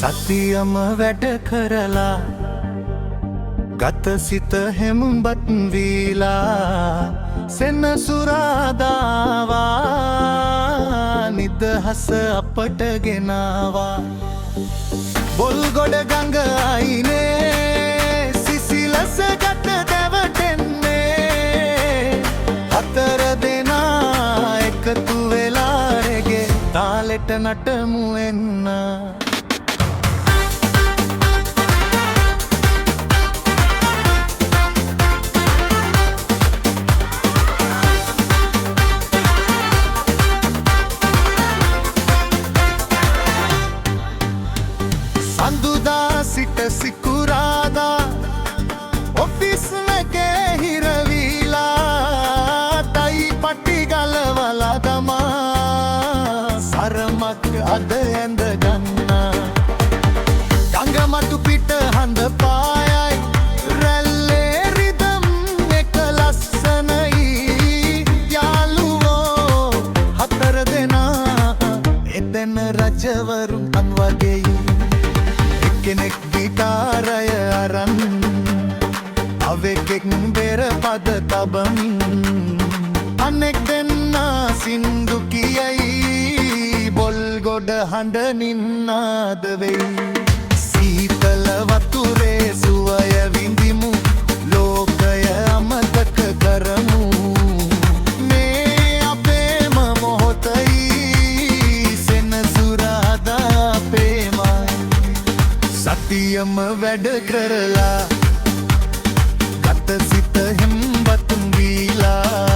සතියම වැඩ කරලා ගත සිත හෙම්බත් වීලා සෙනසුරාදාවා නිදහස අපට ගෙනාවා බොල්ගොඩ ගඟ අයිනේ සිසිලස ගත දැවටෙන්නේ හතර දෙනා එකතු වෙලා රෙගේ තාලෙට නටමු එන්න අඳුදා සිට සිකුරාදා ඔෆිස් එකේ හිරවිලා තයි පටි ගලවලා දමා සරමක් අද ඇඳ ගන්න ගංගමතු පිට හඳ පායයි රැල්ලේ රිදම් එක ලස්සනයි යාළුවෝ හතර දෙනා එතන රජවරුන් වගේ කෙනෙක් ගිටාරය අරන් අවෙකෙක් බෙර පද තබමින් අනෙක් දෙන්නා සින්දු කියයි බොල්ගොඩ හඬනින් නාද වෙයි සීතල වතුරේ සුවය විඳිමු ලෝකය අමතක කරමු මේ අපේම මොහොතයි සෙනසුරාදා අපේමයි සතියම වැඩ කරලා ගත සිත හෙම්බත් වීලා